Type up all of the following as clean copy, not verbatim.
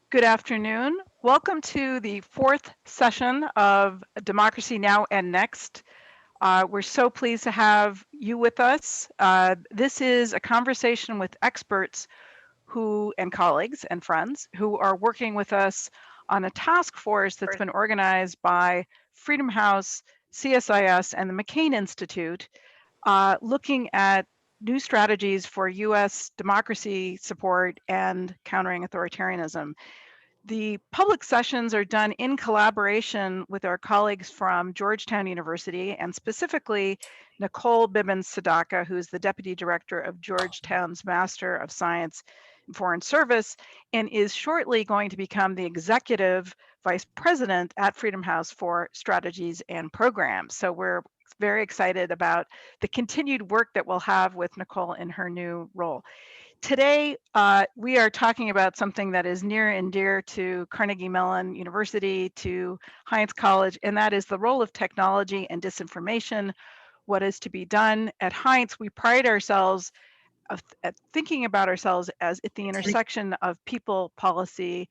Good afternoon. Welcome to the fourth session of Democracy Now! And Next. We're so pleased to have you with us. This is a conversation with experts and colleagues and friends who are working with us on a task force that's been organized by Freedom House, CSIS, and the McCain Institute, looking at new strategies for US democracy support and countering authoritarianism. The public sessions are done in collaboration with our colleagues from Georgetown University, and specifically Nicole Bibbins-Sadaka, who's the Deputy Director of Georgetown's Master of Science in Foreign Service, and is shortly going to become the Executive Vice President at Freedom House for Strategies and Programs. So we're very excited about the continued work that we'll have with Nicole in her new role. Today, we are talking about something that is near and dear to Carnegie Mellon University, to Heinz College, and that is the role of technology and disinformation. What is to be done at Heinz? We pride ourselves at thinking about ourselves as at the intersection of people, policy,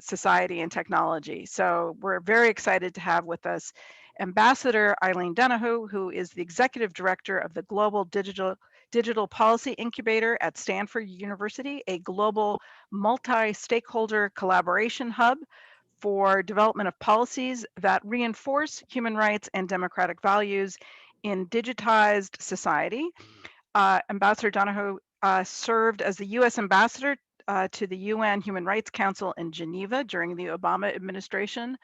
society, and technology. So we're very excited to have with us Ambassador Eileen Donahoe, who is the Executive Director of the Global Digital Policy Incubator at Stanford University, a global multi-stakeholder collaboration hub for development of policies that reinforce human rights and democratic values in digitized society. Ambassador Donahoe served as the U.S. ambassador to the UN Human Rights Council in Geneva during the Obama administration,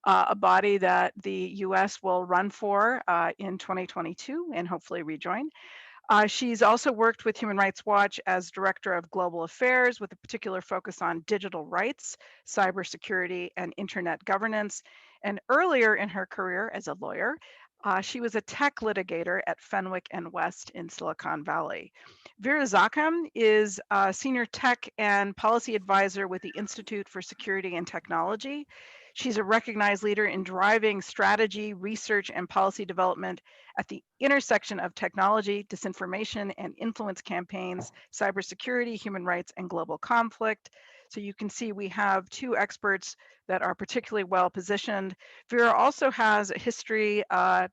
a body that the U.S. will run for in 2022 and hopefully rejoin. She's also worked with Human Rights Watch as Director of Global Affairs with a particular focus on digital rights, cybersecurity, and internet governance. And earlier in her career as a lawyer, she was a tech litigator at Fenwick and West in Silicon Valley. Vera Zakam is a senior tech and policy advisor with the Institute for Security and Technology. She's a recognized leader in driving strategy, research, and policy development at the intersection of technology, disinformation, and influence campaigns, cybersecurity, human rights, and global conflict. So you can see we have two experts that are particularly well positioned. Vera also has a history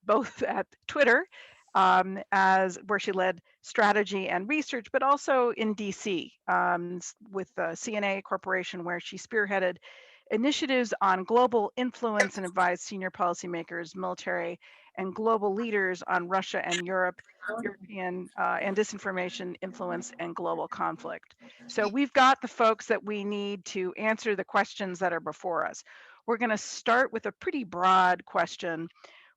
both at Twitter, as where she led strategy and research, but also in DC with the CNA Corporation, where she spearheaded initiatives on global influence and advised senior policymakers, military, and global leaders on Russia and European and disinformation, influence, and global conflict. So we've got the folks that we need to answer the questions that are before us. We're going to start with a pretty broad question.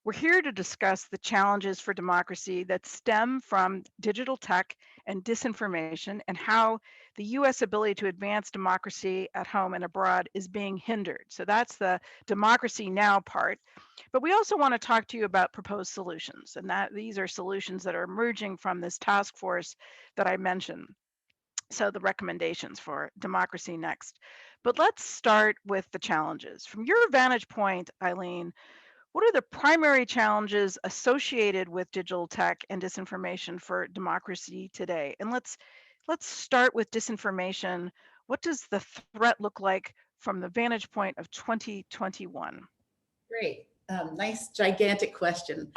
We're here to discuss the challenges for democracy that stem from digital tech and disinformation, and how the US ability to advance democracy at home and abroad is being hindered. So that's the democracy now part. But we also want to talk to you about proposed solutions, and that these are solutions that are emerging from this task force that I mentioned. So the recommendations for democracy next. But let's start with the challenges. From your vantage point, Eileen, what are the primary challenges associated with digital tech and disinformation for democracy today? And let's start with disinformation. What does the threat look like from the vantage point of 2021? Great. Nice, gigantic question.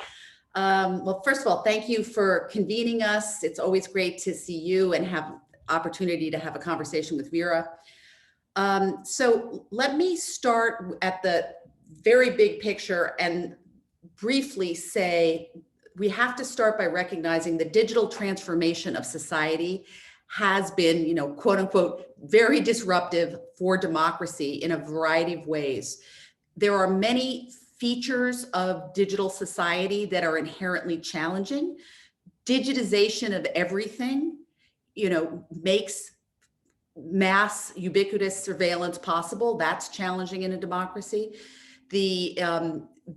Well, first of all, thank you for convening us. It's always great to see you and have opportunity to have a conversation with Vera. So let me start at the very big picture and briefly say we have to start by recognizing the digital transformation of society has been, quote unquote, very disruptive for democracy in a variety of ways. There are many features of digital society that are inherently challenging. Digitization of everything, makes mass ubiquitous surveillance possible. That's challenging in a democracy. The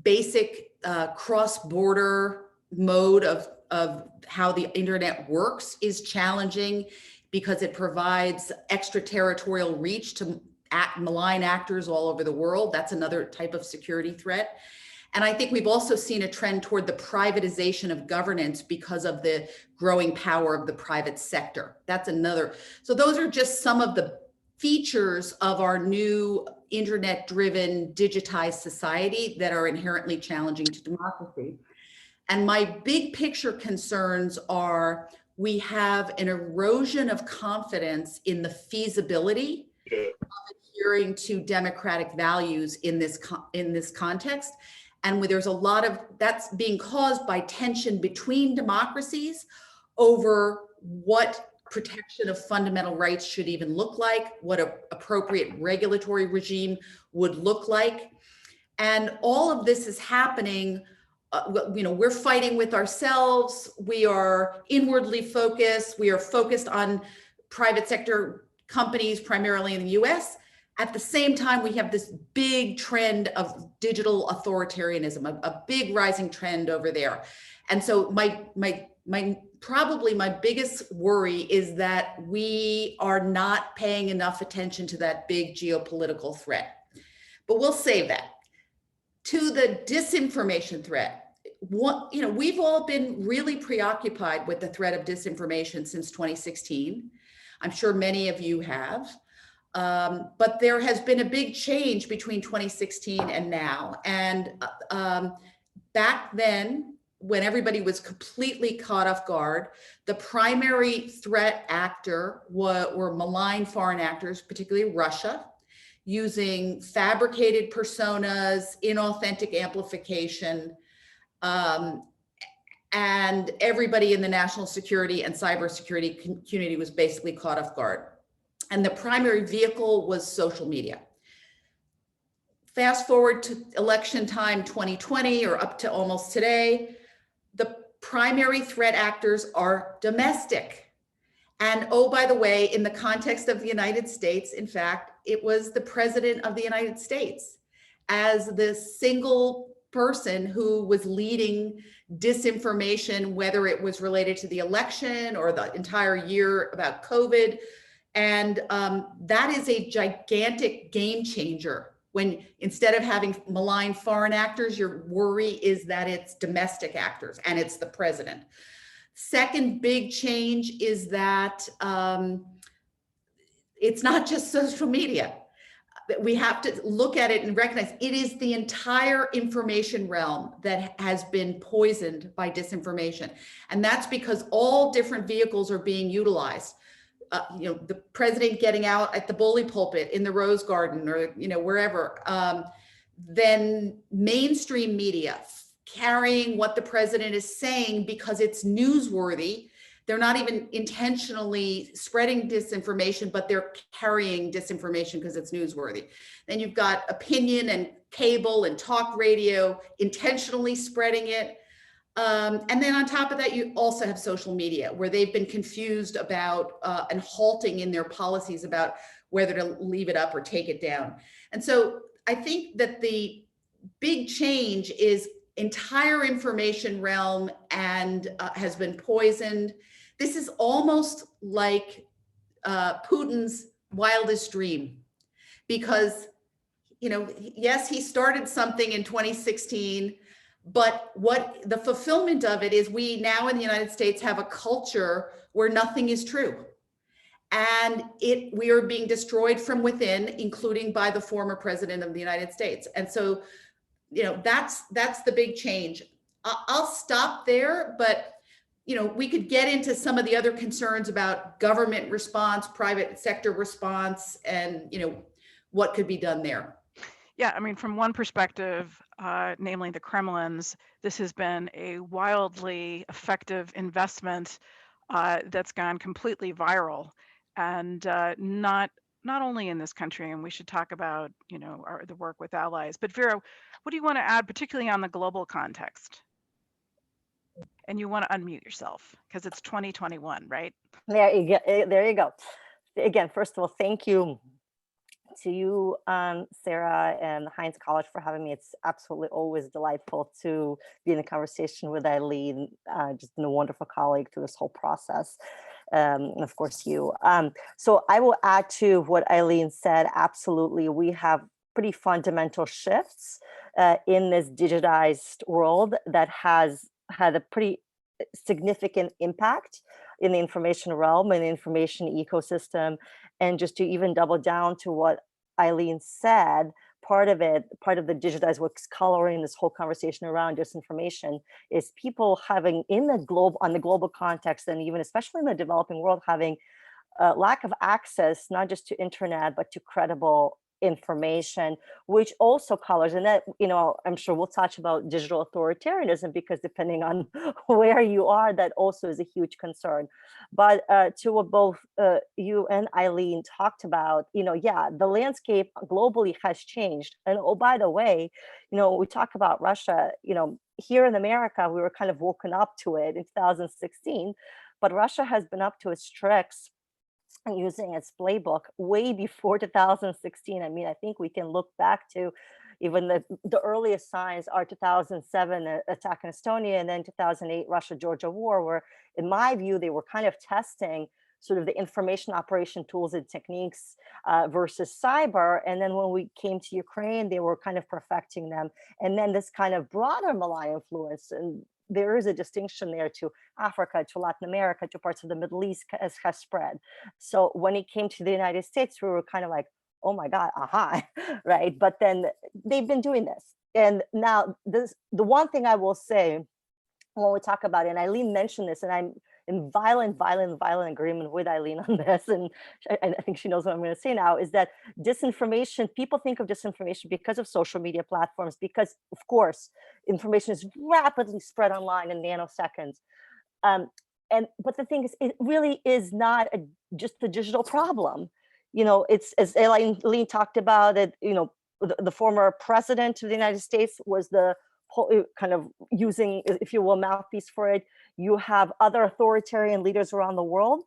basic cross-border mode of how the internet works is challenging because it provides extraterritorial reach to malign actors all over the world. That's another type of security threat. And I think we've also seen a trend toward the privatization of governance because of the growing power of the private sector. That's another. So those are just some of the features of our new internet-driven digitized society that are inherently challenging to democracy. And my big picture concerns are we have an erosion of confidence in the feasibility of adhering to democratic values in this context. And there's a lot of that's being caused by tension between democracies over what protection of fundamental rights should even look like, what an appropriate regulatory regime would look like. And all of this is happening. We're fighting with ourselves. We are inwardly focused. We are focused on private sector companies, primarily in the US. At the same time, we have this big trend of digital authoritarianism, a big rising trend over there. And so probably my biggest worry is that we are not paying enough attention to that big geopolitical threat. But we'll save that. To the disinformation threat, we've all been really preoccupied with the threat of disinformation since 2016. I'm sure many of you have. But there has been a big change between 2016 and now. And back then, when everybody was completely caught off guard, the primary threat actor were malign foreign actors, particularly Russia, using fabricated personas, inauthentic amplification, and everybody in the national security and cybersecurity community was basically caught off guard. And the primary vehicle was social media. Fast forward to election time 2020 or up to almost today, the primary threat actors are domestic. And oh, by the way, in the context of the United States, in fact, it was the president of the United States as the single person who was leading disinformation, whether it was related to the election or the entire year about COVID. And that is a gigantic game changer when instead of having malign foreign actors, your worry is that it's domestic actors and it's the president. Second big change is that it's not just social media. We have to look at it and recognize it is the entire information realm that has been poisoned by disinformation. And that's because all different vehicles are being utilized. The president getting out at the bully pulpit in the Rose Garden or, wherever, then mainstream media carrying what the president is saying because it's newsworthy. They're not even intentionally spreading disinformation, but they're carrying disinformation because it's newsworthy. Then you've got opinion and cable and talk radio intentionally spreading it. And then on top of that, you also have social media where they've been confused about and halting in their policies about whether to leave it up or take it down. And so I think that the big change is entire information realm and has been poisoned. This is almost like Putin's wildest dream because, yes, he started something in 2016, but what the fulfillment of it is we now in the United States have a culture where nothing is true. And we are being destroyed from within, including by the former president of the United States. And so, that's the big change. I'll stop there, but we could get into some of the other concerns about government response, private sector response, and what could be done there. Yeah, I mean, from one perspective, namely the Kremlin's, this has been a wildly effective investment that's gone completely viral, and not only in this country. And we should talk about the work with allies. But Vera, what do you want to add, particularly on the global context? And you want to unmute yourself because it's 2021, right? There you go. Again, first of all, thank you to you, Sarah, and Heinz College for having me. It's absolutely always delightful to be in a conversation with Eileen, just been a wonderful colleague through this whole process. And of course, you. So I will add to what Eileen said. Absolutely, we have pretty fundamental shifts in this digitized world that has had a pretty significant impact in the information realm and the information ecosystem. And just to even double down to what Eileen said, part of the digitized, what's coloring this whole conversation around disinformation is people having on the global context, and even especially in the developing world, having lack of access, not just to internet, but to credible information, which also colors, and that, I'm sure we'll touch about digital authoritarianism, because depending on where you are, that also is a huge concern. But to what both you and Eileen talked about, the landscape globally has changed. And oh, by the way, we talk about Russia, here in America, we were kind of woken up to it in 2016, but Russia has been up to its tricks using its playbook way before 2016. I mean, I think we can look back to even the earliest signs are 2007 attack in Estonia, and then 2008 Russia-Georgia war, where in my view, they were kind of testing sort of the information operation tools and techniques versus cyber. And then when we came to Ukraine, they were kind of perfecting them. And then this kind of broader malign influence, and there is a distinction there to Africa, to Latin America, to parts of the Middle East has spread. So when it came to the United States, we were kind of like, oh my God, aha, right? But then they've been doing this. And now the one thing I will say when we talk about it, and Eileen mentioned this, and I'm in violent agreement with Eileen on this, and I think she knows what I'm going to say now, is that disinformation, people think of disinformation because of social media platforms, because of course, information is rapidly spread online in nanoseconds. But the thing is, it really is not just a digital problem. It's, as Eileen talked about it, the former president of the United States was the kind of using, if you will, mouthpiece for it. You have other authoritarian leaders around the world.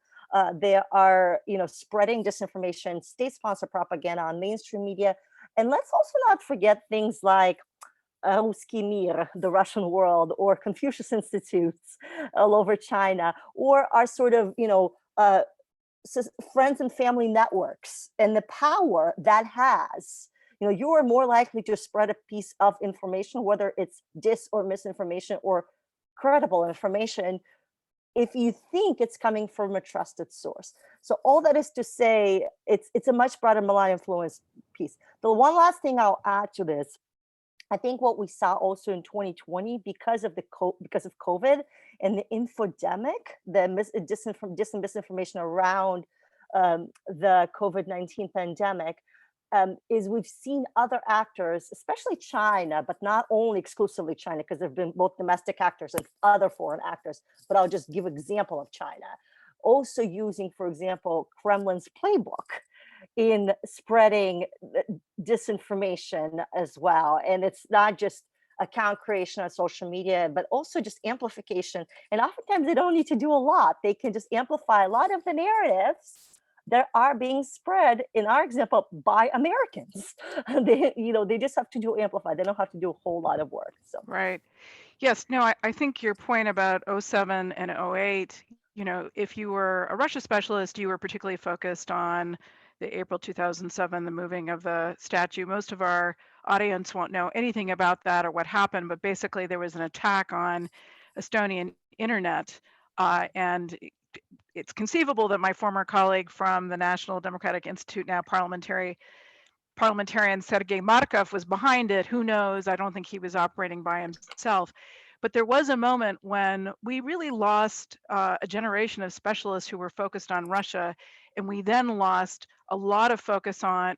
They are, spreading disinformation, state-sponsored propaganda on mainstream media. And let's also not forget things like Ruski Mir, the Russian world, or Confucius Institutes all over China, or our sort of, friends and family networks, and the power that has. You are more likely to spread a piece of information, whether it's dis or misinformation or credible information, if you think it's coming from a trusted source. So all that is to say, it's a much broader malign influence piece. The one last thing I'll add to this, I think what we saw also in 2020, because of COVID and the infodemic, the disinformation around the COVID-19 pandemic, is we've seen other actors, especially China, but not only exclusively China, because there have been both domestic actors and other foreign actors, but I'll just give an example of China, also using, for example, Kremlin's playbook in spreading disinformation as well. And it's not just account creation on social media, but also just amplification. And oftentimes they don't need to do a lot. They can just amplify a lot of the narratives that are being spread, in our example, by Americans. They just have to amplify. They don't have to do a whole lot of work. So Right. Yes. No, I think your point about 07 and 08, if you were a Russia specialist, you were particularly focused on the April 2007, the moving of the statue. Most of our audience won't know anything about that or what happened, but basically there was an attack on Estonian internet, and it's conceivable that my former colleague from the National Democratic Institute, now parliamentarian Sergei Markov, was behind it. Who knows? I don't think he was operating by himself. But there was a moment when we really lost a generation of specialists who were focused on Russia, and we then lost a lot of focus on,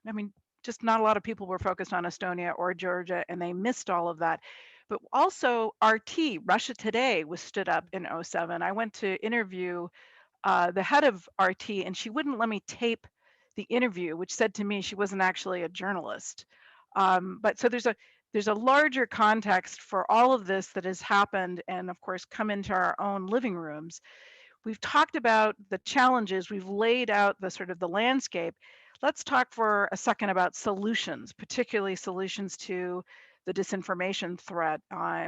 just not a lot of people were focused on Estonia or Georgia, and they missed all of that. But also RT, Russia Today, was stood up in 07. I went to interview the head of RT, and she wouldn't let me tape the interview, which said to me she wasn't actually a journalist. But so there's a larger context for all of this that has happened, and of course come into our own living rooms. We've talked about the challenges, we've laid out the sort of the landscape. Let's talk for a second about solutions, particularly solutions to the disinformation threat.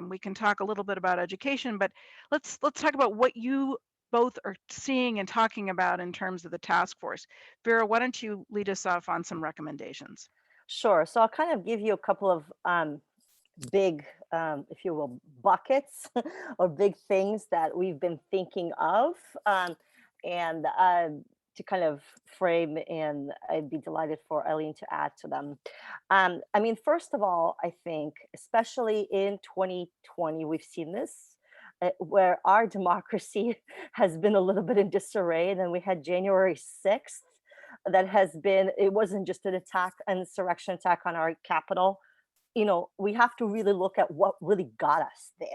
We can talk a little bit about education, but let's talk about what you both are seeing and talking about in terms of the task force. Vera, why don't you lead us off on some recommendations? Sure. So I'll kind of give you a couple of big, if you will, buckets or big things that we've been thinking of. and to kind of frame, and I'd be delighted for Eileen to add to them. I mean, first of all, I think, especially in 2020, we've seen this where our democracy has been a little bit in disarray. And then we had January 6th that has been, it wasn't just an attack, an insurrection attack on our capital. You know, we have to really look at what really got us there.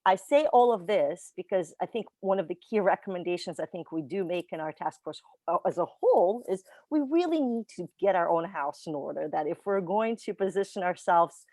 I say all of this because I think one of the key recommendations I think we do make in our task force as a whole is we really need to get our own house in order. That if we're going to position ourselves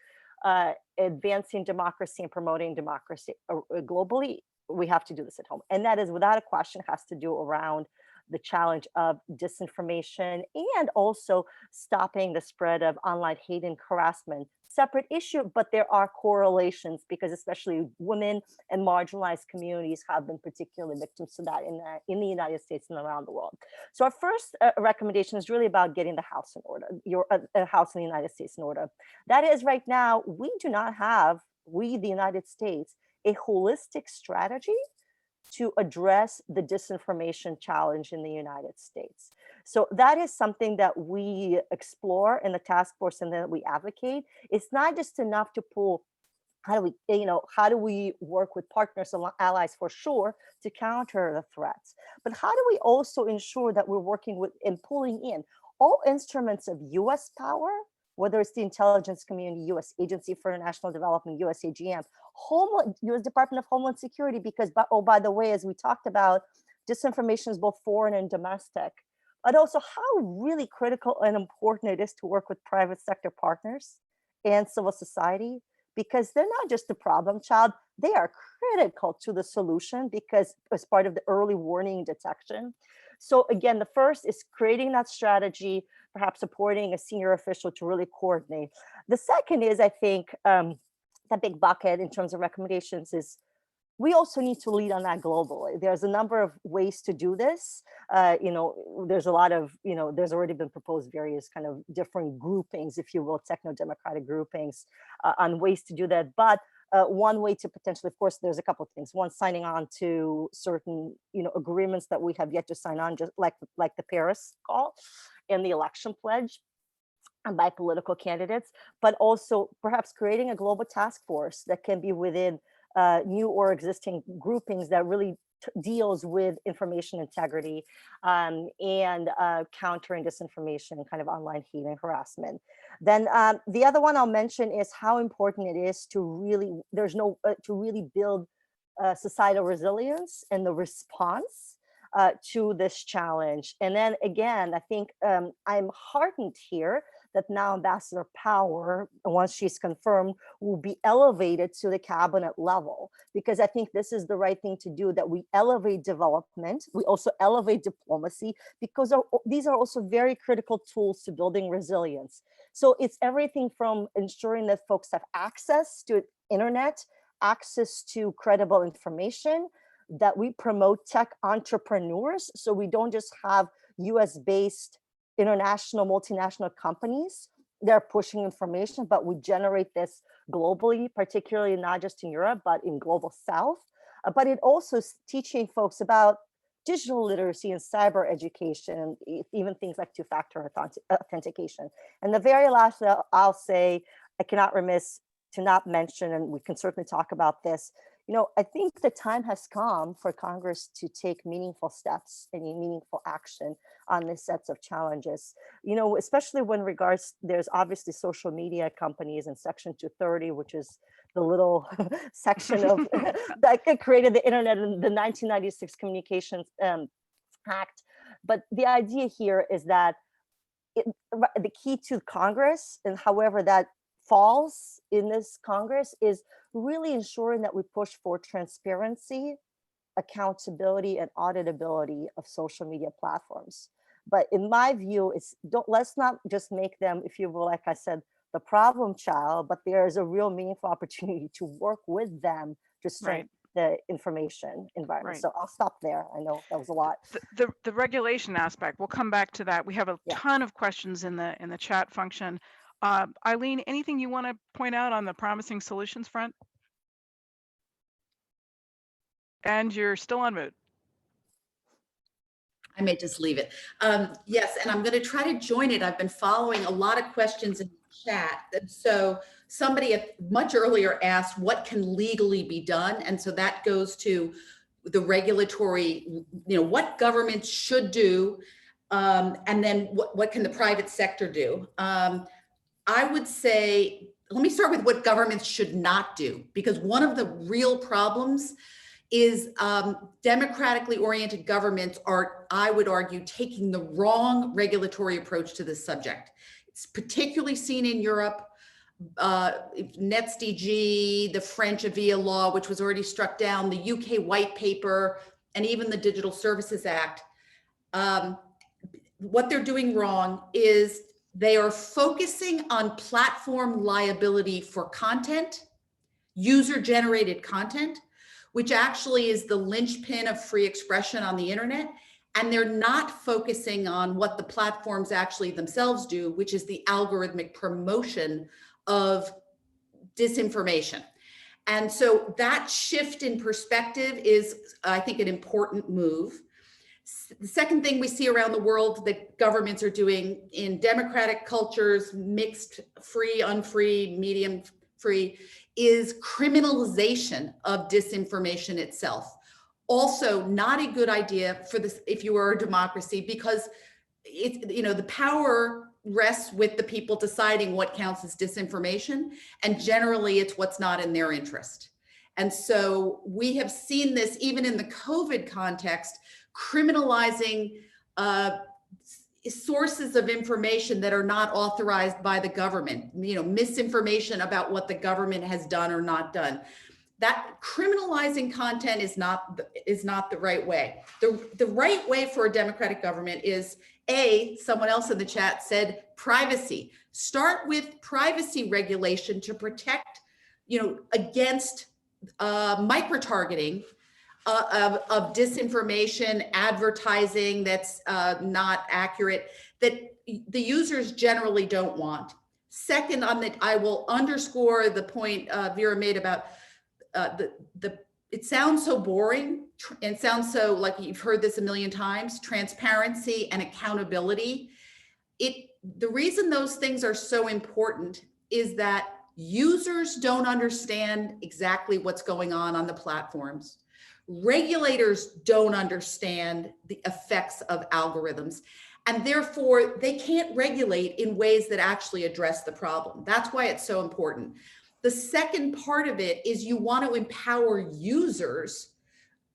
advancing democracy and promoting democracy globally, we have to do this at home. And that is without a question has to do around the challenge of disinformation and also stopping the spread of online hate and harassment. Separate issue, but there are correlations because especially women and marginalized communities have been particularly victims to that in the United States and around the world. So our first recommendation is really about getting the house in order, your house in the United States in order. That is, right now, we do not have, we, the United States, a holistic strategy to address the disinformation challenge in the United States. So that is something that we explore in the task force and that we advocate. It's not just enough to pull, how do we work with partners and allies for sure to counter the threats, but how do we also ensure that we're working with and pulling in all instruments of US power, whether it's the intelligence community, US Agency for International Development, USAGM, US Department of Homeland Security, because, oh, by the way, as we talked about, disinformation is both foreign and domestic, but also how really critical and important it is to work with private sector partners and civil society, because they're not just the problem child, they are critical to the solution because as part of the early warning detection. So again, the first is creating that strategy, perhaps supporting a senior official to really coordinate. The second is, I think, that big bucket in terms of recommendations is we also need to lead on that globally. There's a number of ways to do this. There's a lot of, there's already been proposed various kind of different groupings, if you will, techno-democratic groupings on ways to do that. But one way to potentially, of course, there's a couple of things. One, signing on to certain, agreements that we have yet to sign on, just like the Paris call and the election pledge by political candidates, but also perhaps creating a global task force that can be within new or existing groupings that really deals with information integrity and countering disinformation, kind of online hate and harassment. Then the other one I'll mention is how important it is to really, to really build societal resilience and the response to this challenge. And then again, I think I'm heartened here that now Ambassador Power, once she's confirmed, will be elevated to the cabinet level, because I think this is the right thing to do, that we elevate development, we also elevate diplomacy, because these are also very critical tools to building resilience. So it's everything from ensuring that folks have access to internet, access to credible information, that we promote tech entrepreneurs, so we don't just have US-based international, multinational companies that are pushing information, but we generate this globally, particularly not just in Europe, but in global South. But it also is teaching folks about digital literacy and cyber education, even things like two-factor authentication. And the very last I'll say, I cannot remiss to not mention, and we can certainly talk about this, I think the time has come for Congress to take meaningful steps and meaningful action on these sets of challenges. Especially when there's obviously social media companies and Section 230, which is the little section of that created the internet in the 1996 Communications Act. But the idea here is that the key to Congress, and however that falls in this Congress, is really ensuring that we push for transparency, accountability, and auditability of social media platforms. But in my view, let's not just make them, if you will, like I said, the problem child, but there is a real meaningful opportunity to work with them to strengthen the information environment. So I'll stop there. I know that was a lot. The regulation aspect, we'll come back to that. We have a ton of questions in the chat function. Eileen, anything you want to point out on the promising solutions front? And you're still on mute. I may just leave it. Yes, and I'm going to try to join it. I've been following a lot of questions in the chat. And so somebody much earlier asked what can legally be done. And so that goes to the regulatory, what governments should do, and then what can the private sector do. I would say, let me start with what governments should not do, because one of the real problems is democratically oriented governments are, I would argue, taking the wrong regulatory approach to this subject. It's particularly seen in Europe, NetzDG, the French Avia law, which was already struck down, the UK white paper, and even the Digital Services Act. What they're doing wrong is they are focusing on platform liability for content, user-generated content, which actually is the linchpin of free expression on the internet. And they're not focusing on what the platforms actually themselves do, which is the algorithmic promotion of disinformation. And so that shift in perspective is, I think, an important move. The second thing we see around the world that governments are doing in democratic cultures, mixed, free, unfree, medium free, is criminalization of disinformation itself. Also, not a good idea for this if you are a democracy, because it's, the power rests with the people deciding what counts as disinformation, and generally it's what's not in their interest. And so we have seen this even in the COVID context, criminalizing sources of information that are not authorized by the government, misinformation about what the government has done or not done. That criminalizing content is not the right way. The right way for a democratic government is, someone else in the chat said, privacy. Start with privacy regulation to protect, against micro-targeting of disinformation, advertising that's not accurate, that the users generally don't want. Second, I will underscore the point Vera made about it sounds so boring and sounds so like you've heard this a million times, transparency and accountability. The reason those things are so important is that users don't understand exactly what's going on the platforms. Regulators don't understand the effects of algorithms, and therefore they can't regulate in ways that actually address the problem. That's why it's so important. The second part of it is you want to empower users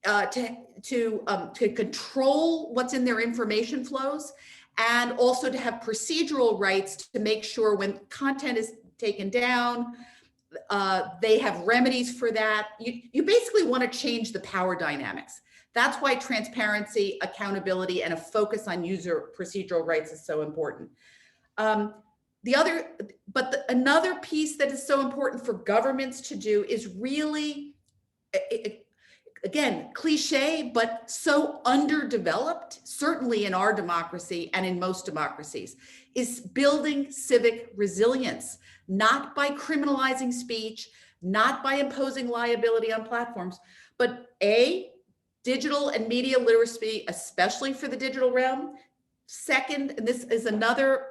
to control what's in their information flows, and also to have procedural rights to make sure when content is taken down, they have remedies for that. You basically want to change the power dynamics. That's why transparency, accountability, and a focus on user procedural rights is so important. Another piece that is so important for governments to do is really, again, cliche, but so underdeveloped, certainly in our democracy and in most democracies, is building civic resilience, not by criminalizing speech, not by imposing liability on platforms, but digital and media literacy, especially for the digital realm. Second, and this is another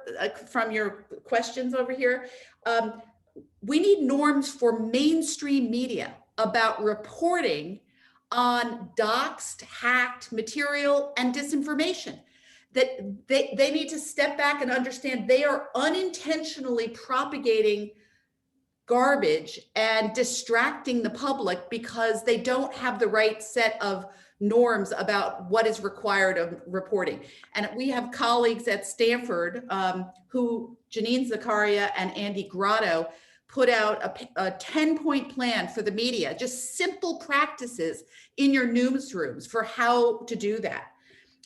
from your questions over here, we need norms for mainstream media about reporting on doxed, hacked material and disinformation. That they need to step back and understand they are unintentionally propagating garbage and distracting the public because they don't have the right set of norms about what is required of reporting. And we have colleagues at Stanford who, Janine Zakaria and Andy Grotto, put out a 10-point plan for the media, just simple practices in your newsrooms for how to do that.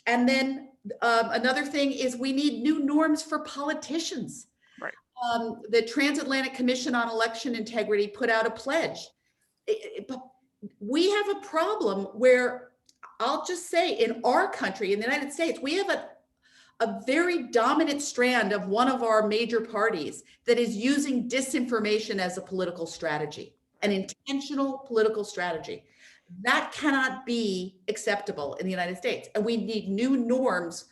And then another thing is we need new norms for politicians. Right. The Transatlantic Commission on Election Integrity put out a pledge. We have a problem where, I'll just say, in our country, in the United States, we have a very dominant strand of one of our major parties that is using disinformation as a political strategy, an intentional political strategy. That cannot be acceptable in the United States. And we need new norms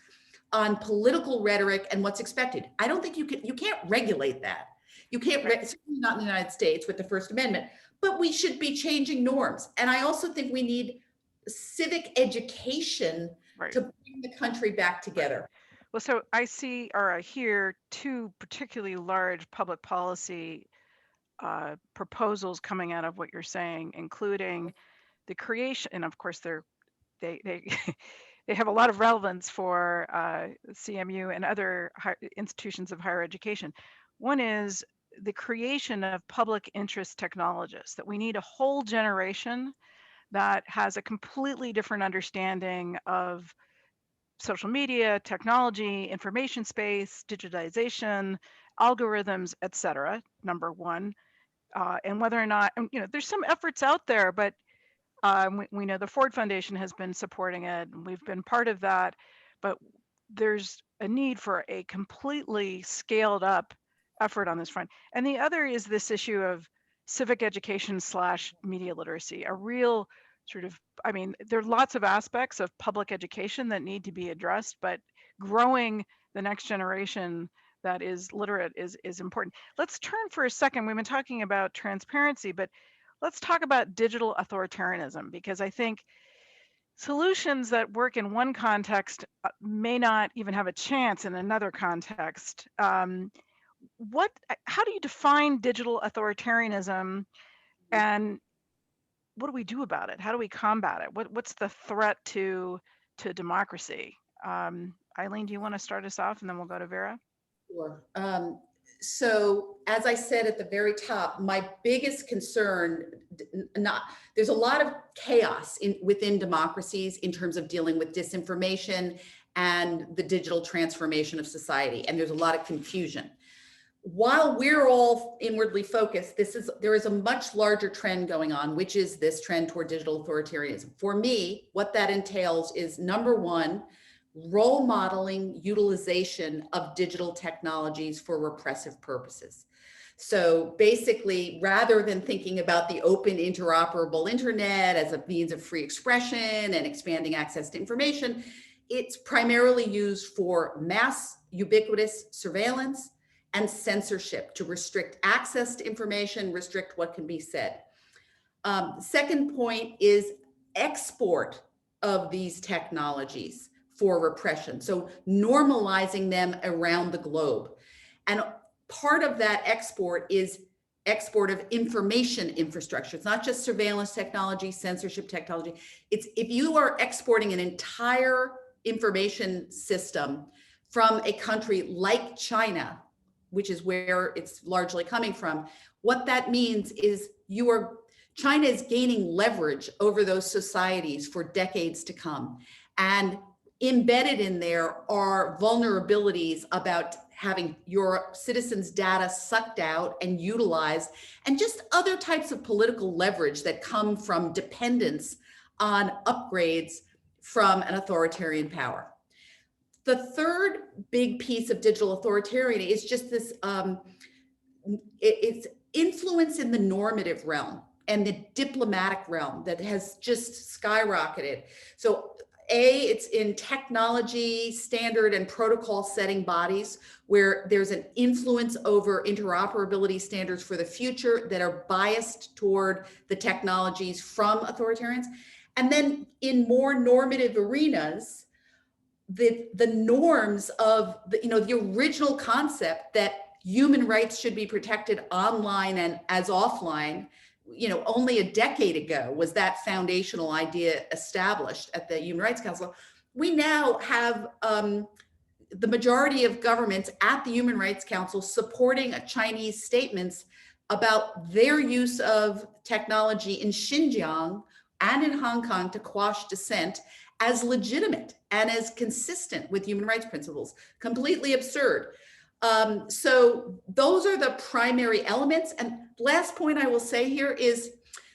on political rhetoric and what's expected. I don't think you can't regulate that. You can't, certainly not in the United States with the First Amendment, but we should be changing norms. And I also think we need civic education to bring the country back together. Well, so I see or I hear two particularly large public policy proposals coming out of what you're saying, including the creation, and of course they they have a lot of relevance for CMU and other institutions of higher education. One is the creation of public interest technologists, that we need a whole generation that has a completely different understanding of social media, technology, information space, digitization, algorithms, et cetera, number one. And whether or not, you know, there's some efforts out there, but we know the Ford Foundation has been supporting it, and we've been part of that, but there's a need for a completely scaled up effort on this front. And the other is this issue of civic education / media literacy, a real sort of, I mean, there are lots of aspects of public education that need to be addressed, but growing the next generation that is literate is important. Let's turn for a second. We've been talking about transparency, but let's talk about digital authoritarianism, because I think solutions that work in one context may not even have a chance in another context. How do you define digital authoritarianism, and what do we do about it? How do we combat it? What's the threat to democracy? Eileen, do you want to start us off, and then we'll go to Vera? Sure. So as I said at the very top, my biggest concern, there's a lot of chaos within democracies in terms of dealing with disinformation and the digital transformation of society. And there's a lot of confusion. While we're all inwardly focused, there is a much larger trend going on, which is this trend toward digital authoritarianism. For me, what that entails is, number one, role modeling utilization of digital technologies for repressive purposes. So basically, rather than thinking about the open interoperable internet as a means of free expression and expanding access to information, it's primarily used for mass ubiquitous surveillance and censorship to restrict access to information, restrict what can be said. Second point is export of these technologies for repression. So normalizing them around the globe. And part of that export is export of information infrastructure. It's not just surveillance technology, censorship technology. It's if you are exporting an entire information system from a country like China, which is where it's largely coming from, what that means is China is gaining leverage over those societies for decades to come. And embedded in there are vulnerabilities about having your citizens' data sucked out and utilized, and just other types of political leverage that come from dependence on upgrades from an authoritarian power. The third big piece of digital authoritarianism is just this, it's influence in the normative realm and the diplomatic realm that has just skyrocketed. So it's in technology, standard and protocol setting bodies where there's an influence over interoperability standards for the future that are biased toward the technologies from authoritarians. And then in more normative arenas, the norms of the original concept that human rights should be protected online and as offline, only a decade ago was that foundational idea established at the Human Rights Council. We now have the majority of governments at the Human Rights Council supporting Chinese statements about their use of technology in Xinjiang and in Hong Kong to quash dissent as legitimate and as consistent with human rights principles. Completely absurd. So those are the primary elements. And last point I will say here is,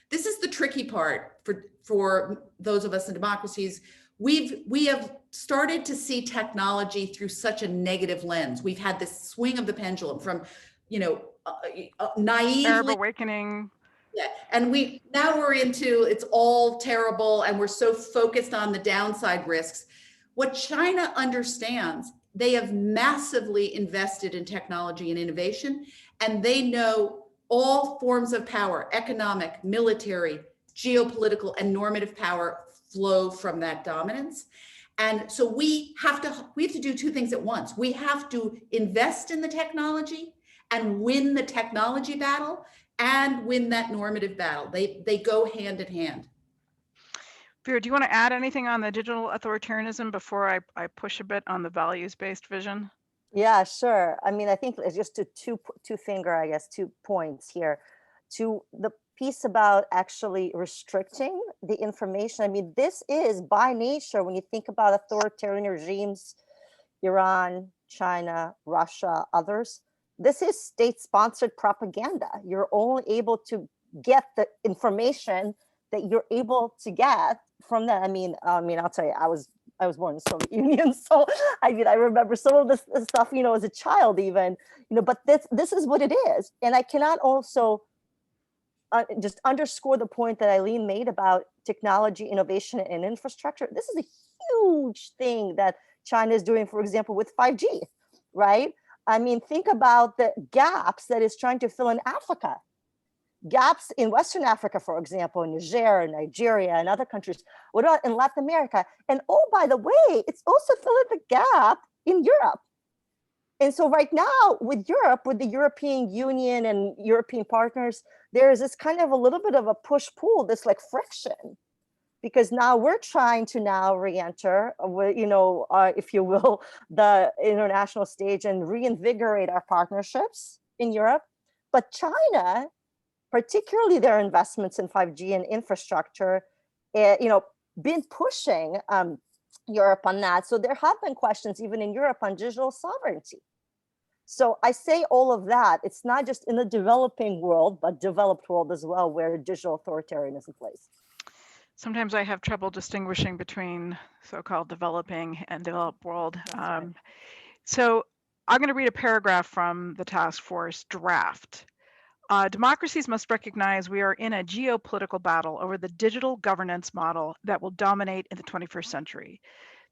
this is the tricky part for those of us in democracies. We have started to see technology through such a negative lens. We've had this swing of the pendulum from, naively. Arab awakening. Yeah, and we're into it's all terrible and we're so focused on the downside risks. What China understands, they have massively invested in technology and innovation, and they know all forms of power, economic, military, geopolitical, and normative power flow from that dominance. And so we have to do two things at once. We have to invest in the technology and win the technology battle and win that normative battle. They go hand in hand. Vera, do you want to add anything on the digital authoritarianism before I push a bit on the values-based vision? Yeah, sure. I mean, I think it's just two points here. To the piece about actually restricting the information. I mean, this is by nature, when you think about authoritarian regimes, Iran, China, Russia, others, this is state-sponsored propaganda. You're only able to get the information that you're able to get from that. I mean, I'll tell you, I was born in the Soviet Union, so I remember some of this stuff, as a child even, but this is what it is. And I cannot also just underscore the point that Eileen made about technology, innovation, and infrastructure. This is a huge thing that China is doing, for example, with 5G, right? I mean, think about the gaps that it's trying to fill in Africa. Gaps in Western Africa, for example, in Niger, Nigeria, and other countries. What about in Latin America? And oh, by the way, it's also filling the gap in Europe. And so right now with Europe, with the European Union and European partners, there is this kind of a little bit of a push-pull, this like friction, because now we're trying to now re-enter, if you will, the international stage and reinvigorate our partnerships in Europe. But China, particularly their investments in 5G and infrastructure, been pushing Europe on that. So there have been questions even in Europe on digital sovereignty. So I say all of that, it's not just in the developing world, but developed world as well, where digital authoritarianism plays. Sometimes I have trouble distinguishing between so-called developing and developed world. Right. So I'm going to read a paragraph from the task force draft. Democracies must recognize we are in a geopolitical battle over the digital governance model that will dominate in the 21st century.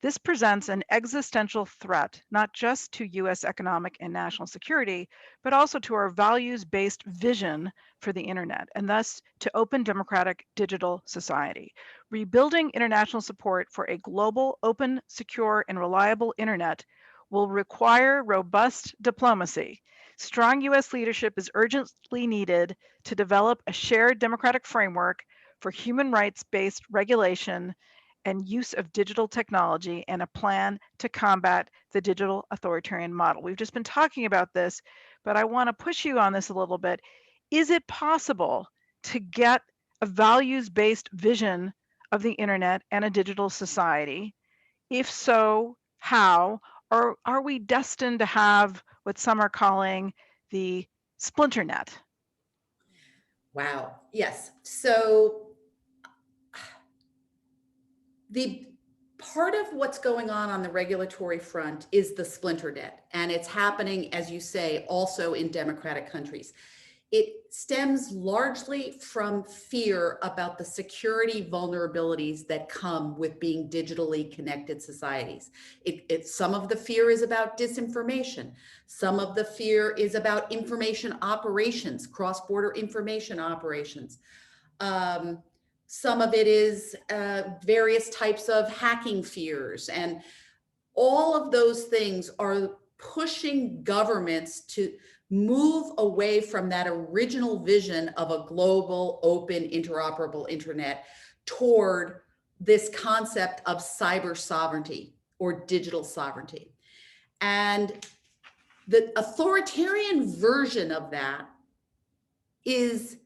This presents an existential threat, not just to US economic and national security, but also to our values-based vision for the internet, and thus to open democratic digital society. Rebuilding international support for a global, open, secure, and reliable internet will require robust diplomacy. Strong US leadership is urgently needed to develop a shared democratic framework for human rights-based regulation and use of digital technology, and a plan to combat the digital authoritarian model. We've just been talking about this, but I want to push you on this a little bit. Is it possible to get a values-based vision of the internet and a digital society? If so, how? Or are we destined to have what some are calling the splinter net? Wow. Yes. So the part of what's going on the regulatory front is the splinter net, and it's happening, as you say, also in democratic countries. It stems largely from fear about the security vulnerabilities that come with being digitally connected societies. Some of the fear is about disinformation. Some of the fear is about information operations, cross-border information operations. Some of it is various types of hacking fears, and all of those things are pushing governments to move away from that original vision of a global, open, interoperable internet toward this concept of cyber sovereignty or digital sovereignty. And the authoritarian version of that is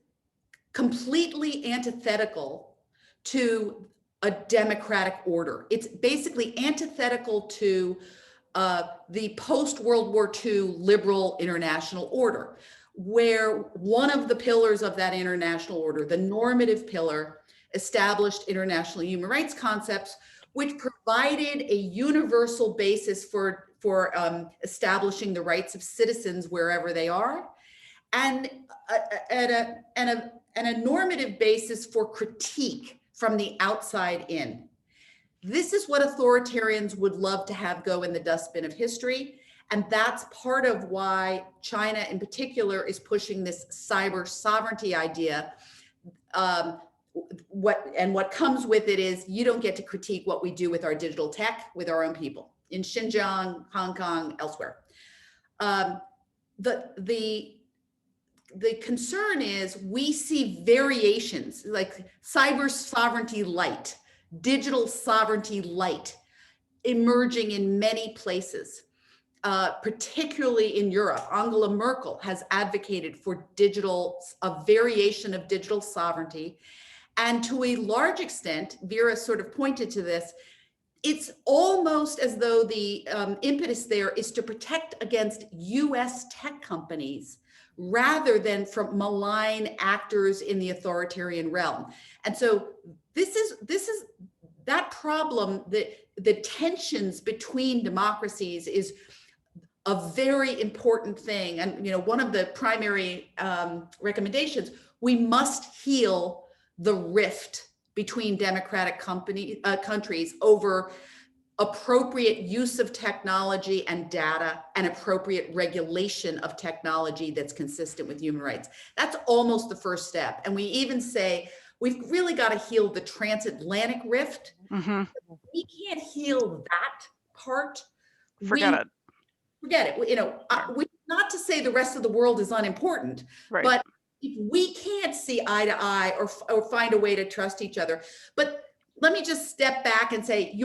completely antithetical to a democratic order. It's basically antithetical to the post-World War II liberal international order, where one of the pillars of that international order, the normative pillar, established international human rights concepts, which provided a universal basis for establishing the rights of citizens wherever they are. and a normative basis for critique from the outside in. This is what authoritarians would love to have go in the dustbin of history. And that's part of why China in particular is pushing this cyber sovereignty idea. What comes with it is you don't get to critique what we do with our digital tech, with our own people in Xinjiang, Hong Kong, elsewhere. The concern is we see variations like cyber sovereignty light, digital sovereignty light emerging in many places, particularly in Europe. Angela Merkel has advocated for a variation of digital sovereignty. And to a large extent, Vera sort of pointed to this, it's almost as though the impetus there is to protect against US tech companies rather than from malign actors in the authoritarian realm. And so this is that problem, the tensions between democracies is a very important thing. And one of the primary recommendations, we must heal the rift between democratic countries over appropriate use of technology and data and appropriate regulation of technology that's consistent with human rights. That's almost the first step. And we even say, we've really got to heal the transatlantic rift. Mm-hmm. We can't heal that part. Forget it. Forget it. Not to say the rest of the world is unimportant, right. But if we can't see eye to eye or find a way to trust each other. But let me just step back and say,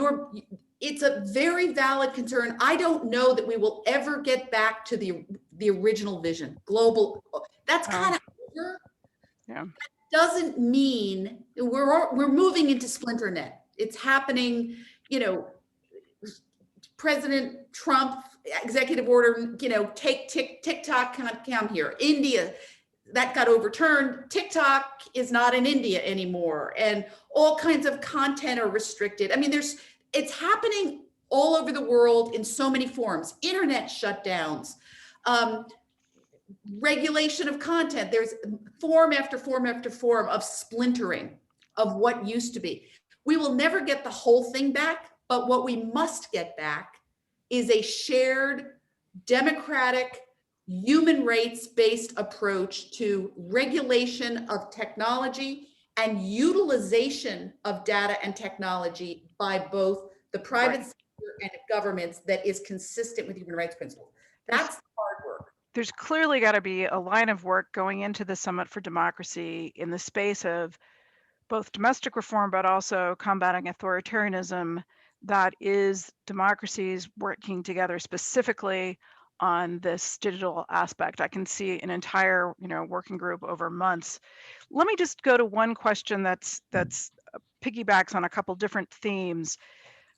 it's a very valid concern. I don't know that we will ever get back to the original vision, global. That's kind of over. Yeah. That doesn't mean we're moving into splinternet. It's happening, President Trump, executive order, take TikTok, come here. India, that got overturned. TikTok is not in India anymore. And all kinds of content are restricted. I mean, it's happening all over the world in so many forms. Internet shutdowns, regulation of content. There's form after form after form of splintering of what used to be. We will never get the whole thing back, but what we must get back is a shared democratic human rights-based approach to regulation of technology and utilization of data and technology by both the private sector and governments that is consistent with human rights principles. That's the hard work. There's clearly got to be a line of work going into the Summit for Democracy in the space of both domestic reform, but also combating authoritarianism, that is democracies working together specifically on this digital aspect. I can see an entire, working group over months. Let me just go to one question that's piggybacks on a couple different themes.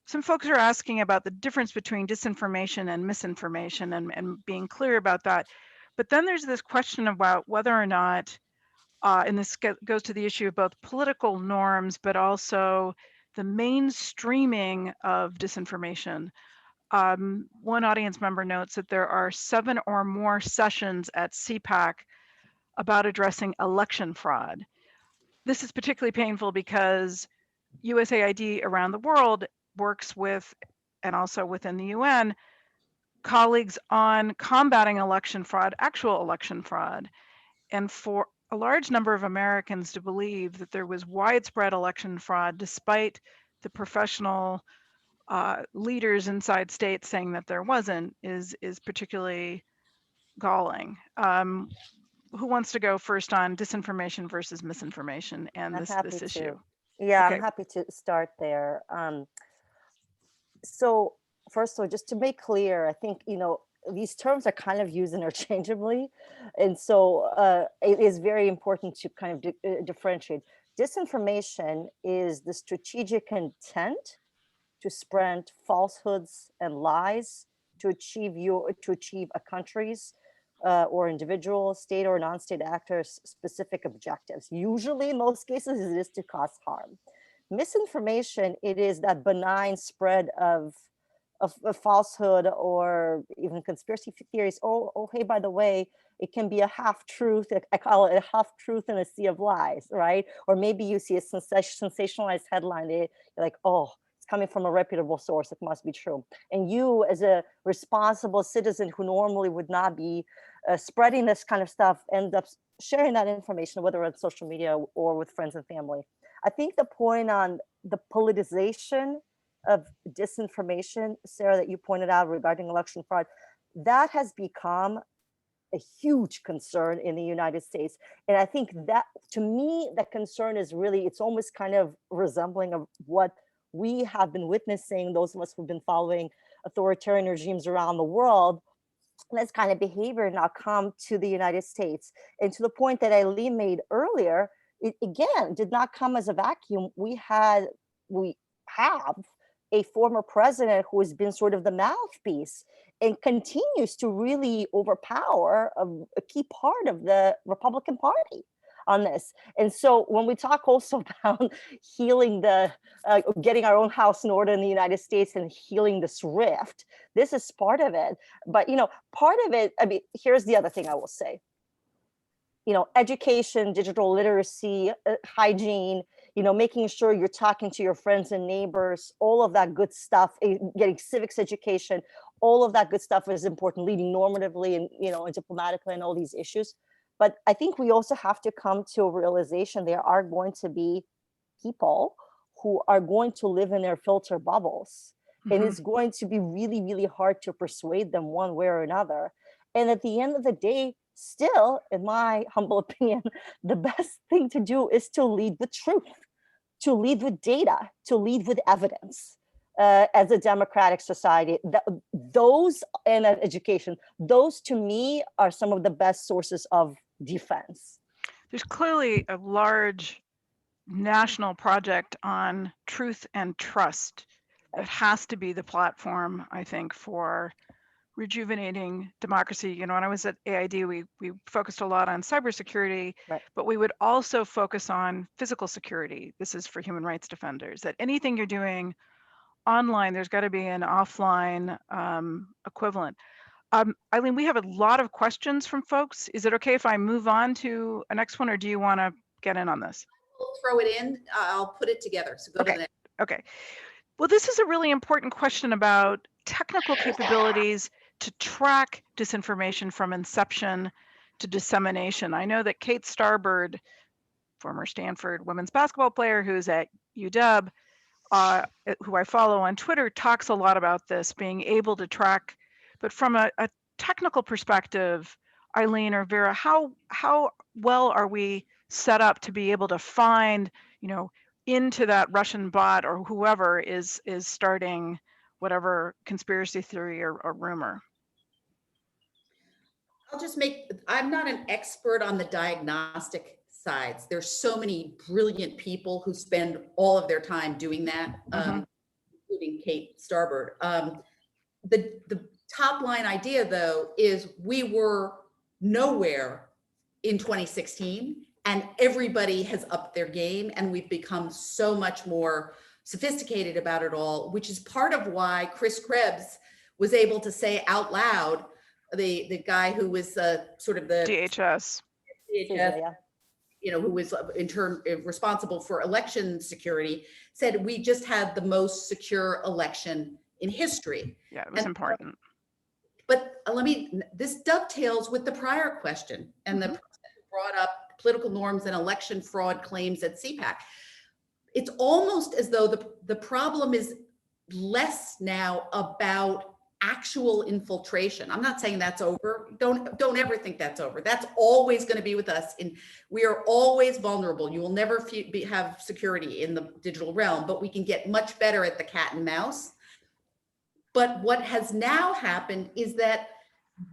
Some folks are asking about the difference between disinformation and misinformation and being clear about that. But then there's this question about whether or not, and this goes to the issue of both political norms, but also the mainstreaming of disinformation. One audience member notes that there are 7 or more sessions at CPAC about addressing election fraud. This is particularly painful because USAID around the world works with, and also within the UN, colleagues on combating election fraud, actual election fraud. And for a large number of Americans to believe that there was widespread election fraud, despite the professional leaders inside states saying that there wasn't, is particularly galling. Who wants to go first on disinformation versus misinformation and this issue? Yeah, okay. I'm happy to start there. So first of all, just to make clear, I think, these terms are kind of used interchangeably. And so it is very important to kind of differentiate. Disinformation is the strategic intent to spread falsehoods and lies to achieve a country's or individual, state or non-state actors' specific objectives. Usually, in most cases, it is to cause harm. Misinformation, it is that benign spread of a falsehood or even conspiracy theories. Oh, hey, by the way, it can be a half truth. I call it a half truth in a sea of lies, right? Or maybe you see a sensationalized headline. You're like, oh, it's coming from a reputable source. It must be true. And you, as a responsible citizen who normally would not be spreading this kind of stuff, end up sharing that information, whether on social media or with friends and family. I think the point on the politicization of disinformation, Sarah, that you pointed out regarding election fraud, that has become a huge concern in the United States. And I think that, to me, that concern is really, it's almost kind of resembling of what we have been witnessing, those of us who've been following authoritarian regimes around the world. This kind of behavior now come to the United States. And to the point that Eileen made earlier, it again did not come as a vacuum. We have a former president who has been sort of the mouthpiece and continues to really overpower a key part of the Republican Party on this. And so when we talk also about healing getting our own house in order in the United States and healing this rift, this is part of it. But, part of it, I mean, here's the other thing I will say. Education, digital literacy, hygiene, making sure you're talking to your friends and neighbors, all of that good stuff, getting civics education, all of that good stuff is important, leading normatively and, and diplomatically and all these issues. But I think we also have to come to a realization there are going to be people who are going to live in their filter bubbles. Mm-hmm. And it's going to be really, really hard to persuade them one way or another. And at the end of the day, still, in my humble opinion, the best thing to do is to lead with truth, to lead with data, to lead with evidence. As a democratic society, those and education, those to me are some of the best sources of defense. There's clearly a large national project on truth and trust that has to be the platform, I think, for rejuvenating democracy. When I was at AID, we focused a lot on cybersecurity, right, but we would also focus on physical security. This is for human rights defenders, that anything you're doing online, there's got to be an offline equivalent. Eileen, we have a lot of questions from folks. Is it okay if I move on to a next one, or do you want to get in on this? We'll throw it in. I'll put it together. So go to the next. Okay. Well, this is a really important question about technical capabilities to track disinformation from inception to dissemination. I know that Kate Starbird, former Stanford women's basketball player who's at UW, who I follow on Twitter, talks a lot about this, being able to track. But from a technical perspective, Eileen or Vera, how well are we set up to be able to find, into that Russian bot or whoever is starting whatever conspiracy theory or rumor? I'm not an expert on the diagnostic sides. There's so many brilliant people who spend all of their time doing that, including Kate Starbird. The top line idea, though, is we were nowhere in 2016, and everybody has upped their game, and we've become so much more sophisticated about it all, which is part of why Chris Krebs was able to say out loud, the guy who was sort of the DHS, who was in turn responsible for election security, said we just had the most secure election in history. Yeah, it was important. But this dovetails with the prior question and the person who brought up political norms and election fraud claims at CPAC. It's almost as though the problem is less now about actual infiltration. I'm not saying that's over. Don't ever think that's over. That's always going to be with us. We are always vulnerable. You will never have security in the digital realm, but we can get much better at the cat and mouse. But what has now happened is that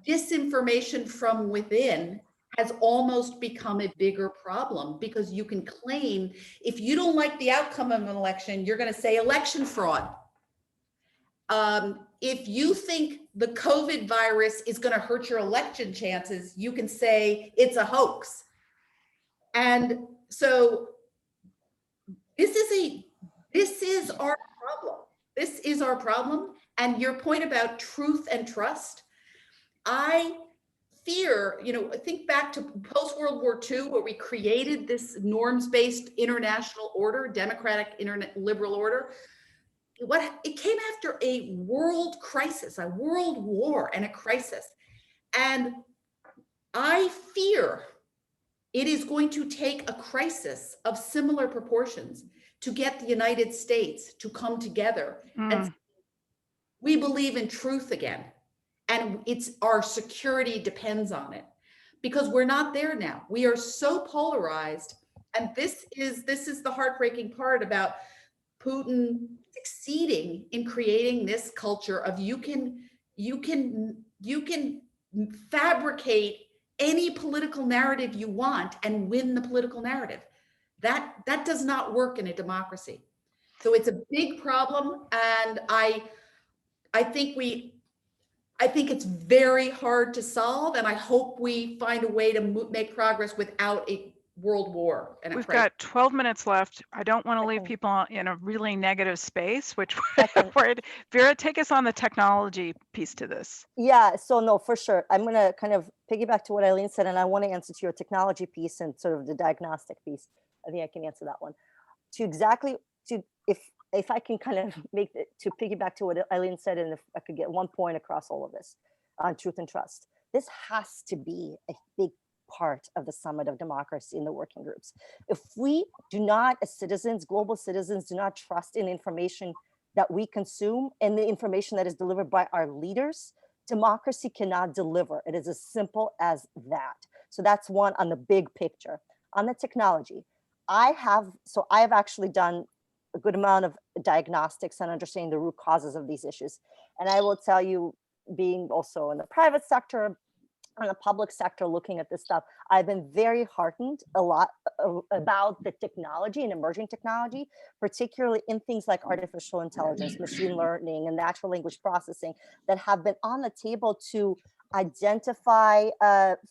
disinformation from within has almost become a bigger problem, because you can claim, if you don't like the outcome of an election, you're going to say election fraud. If you think the COVID virus is going to hurt your election chances, you can say it's a hoax. And so this is our problem. This is our problem. And your point about truth and trust, I fear, think back to post-World War II, where we created this norms-based international order, democratic liberal order. It came after a world crisis, a world war and a crisis. And I fear it is going to take a crisis of similar proportions to get the United States to come together and say, we believe in truth again. And our security depends on it, because we're not there now. We are so polarized. And this is the heartbreaking part about Putin succeeding in creating this culture of you can fabricate any political narrative you want and win the political narrative. That does not work in a democracy. So it's a big problem, and I think it's very hard to solve, and I hope we find a way to make progress without a world war. And we've got 12 minutes left. I don't want to leave people in a really negative space, which Vera, take us on the technology piece to this. Yeah, so no, for sure. I'm going to kind of piggyback to what Eileen said, and I want to answer to your technology piece and sort of the diagnostic piece. I think I can answer that one. If I can kind of to piggyback to what Eileen said, and if I could get one point across all of this on truth and trust, this has to be a big part of the summit of democracy in the working groups. If we do not, as citizens, global citizens, do not trust in information that we consume and the information that is delivered by our leaders, democracy cannot deliver. It is as simple as that. So that's one on the big picture. On the technology, I have actually done a good amount of diagnostics and understanding the root causes of these issues. And I will tell you, being also in the private sector, in the public sector, looking at this stuff, I've been very heartened a lot about the technology and emerging technology, particularly in things like artificial intelligence, machine learning, and natural language processing that have been on the table to identify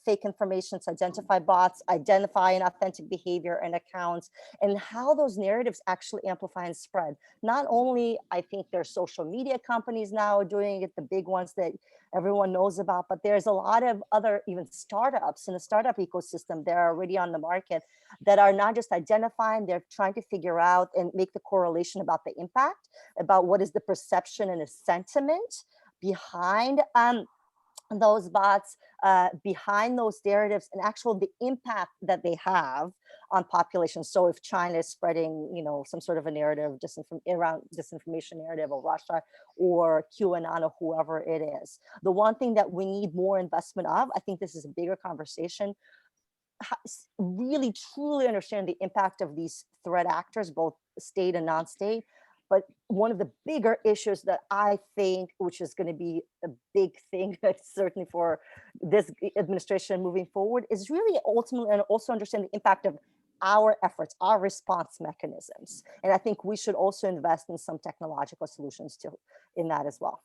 fake information, to identify bots, identify inauthentic behavior and accounts, and how those narratives actually amplify and spread. Not only, I think there's social media companies now doing it, the big ones that everyone knows about, but there's a lot of other even startups in the startup ecosystem that are already on the market that are not just identifying, they're trying to figure out and make the correlation about the impact, about what is the perception and the sentiment behind those bots, behind those narratives, and the impact that they have on populations. So if China is spreading, some sort of a narrative, disinformation narrative, or Russia or QAnon or whoever it is, the one thing that we need more investment of, I think this is a bigger conversation, really truly understand the impact of these threat actors, both state and non-state. But one of the bigger issues that I think, which is going to be a big thing, certainly for this administration moving forward, is really ultimately, and also understand the impact of our efforts, our response mechanisms. And I think we should also invest in some technological solutions in that as well.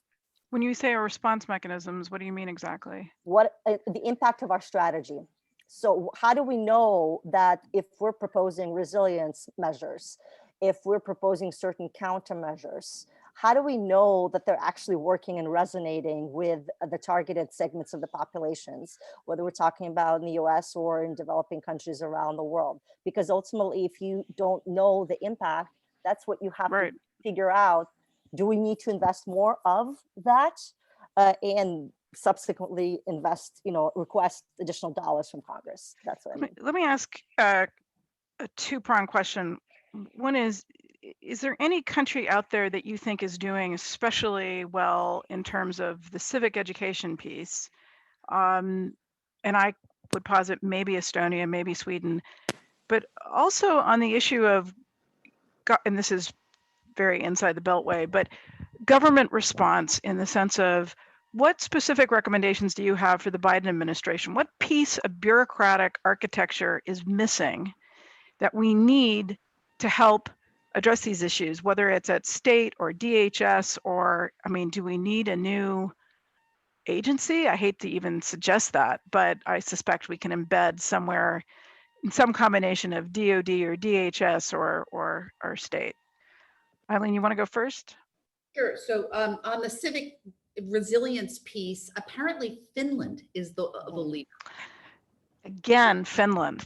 When you say our response mechanisms, what do you mean exactly? What the impact of our strategy. So how do we know that if we're proposing resilience measures, if we're proposing certain countermeasures, how do we know that they're actually working and resonating with the targeted segments of the populations, whether we're talking about in the US or in developing countries around the world? Because ultimately, if you don't know the impact, that's what you have to figure out. Do we need to invest more of that and subsequently request additional dollars from Congress? That's what I mean. Let me ask a two-pronged question. One is there any country out there that you think is doing especially well in terms of the civic education piece? And I would posit maybe Estonia, maybe Sweden, but also on the issue of, and this is very inside the Beltway, but government response in the sense of what specific recommendations do you have for the Biden administration? What piece of bureaucratic architecture is missing that we need to help address these issues, whether it's at state or DHS, or, do we need a new agency? I hate to even suggest that, but I suspect we can embed somewhere in some combination of DOD or DHS or state. Eileen, you want to go first? Sure. So on the civic resilience piece, apparently Finland is the leader. Again, Finland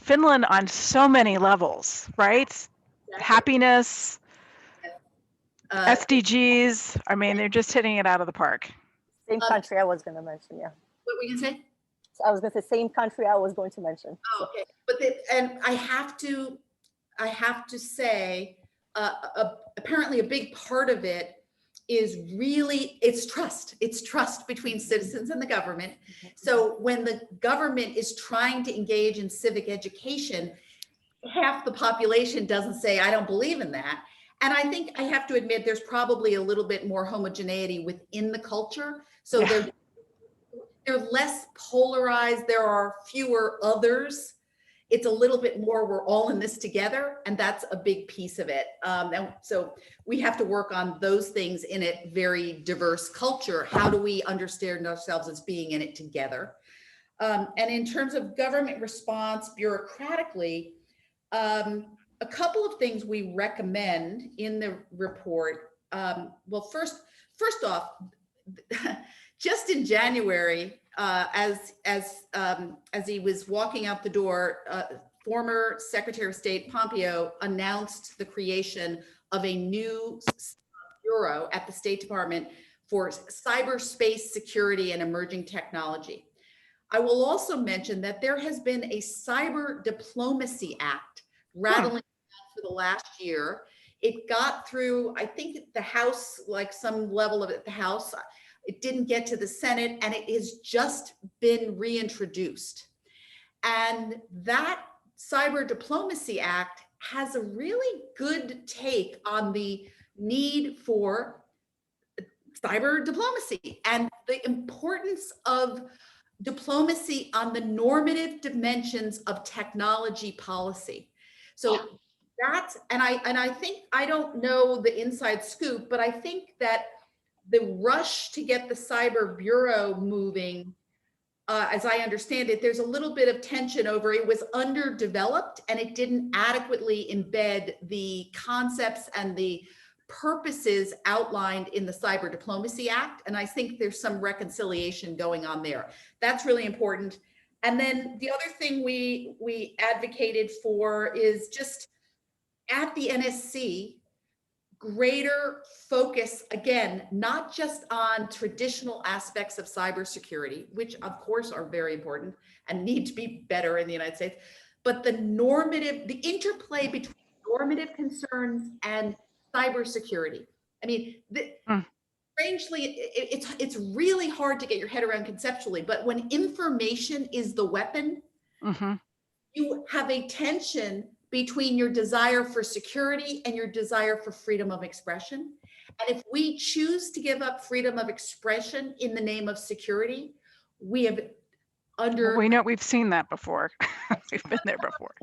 on so many levels, right? Happiness, SDGs. I mean, they're just hitting it out of the park. Same country I was going to mention, yeah. What were you going to say? So I was going to say same country I was going to mention. Oh, okay. But and I have to say, apparently a big part of it is really, it's trust. It's trust between citizens and the government. So when the government is trying to engage in civic education, half the population doesn't say, I don't believe in that. And I think I have to admit, there's probably a little bit more homogeneity within the culture. So they're less polarized. There are fewer others. It's a little bit more, we're all in this together, and that's a big piece of it. And so we have to work on those things in a very diverse culture. How do we understand ourselves as being in it together? And in terms of government response bureaucratically, a couple of things we recommend in the report. Well, first off, just in January, as he was walking out the door, former Secretary of State Pompeo announced the creation of a new bureau at the State Department for cyberspace security and emerging technology. I will also mention that there has been a Cyber Diplomacy Act rattling for the last year. It got through, I think, the House, like some level of it, the House. It didn't get to the Senate, and it has just been reintroduced. And that Cyber Diplomacy Act has a really good take on the need for cyber diplomacy and the importance of diplomacy on the normative dimensions of technology policy. So that's, and I think, I don't know the inside scoop, but I think that the rush to get the Cyber Bureau moving, as I understand it, there's a little bit of tension over it was underdeveloped and it didn't adequately embed the concepts and the purposes outlined in the Cyber Diplomacy Act. And I think there's some reconciliation going on there. That's really important. And then the other thing we advocated for is just at the NSC, greater focus, again, not just on traditional aspects of cybersecurity, which of course are very important and need to be better in the United States, but the interplay between normative concerns and cybersecurity. I mean, strangely, it's really hard to get your head around conceptually, but when information is the weapon, you have a tension between your desire for security and your desire for freedom of expression. And if we choose to give up freedom of expression in the name of security, we have we know, we've seen that before. We've been there before.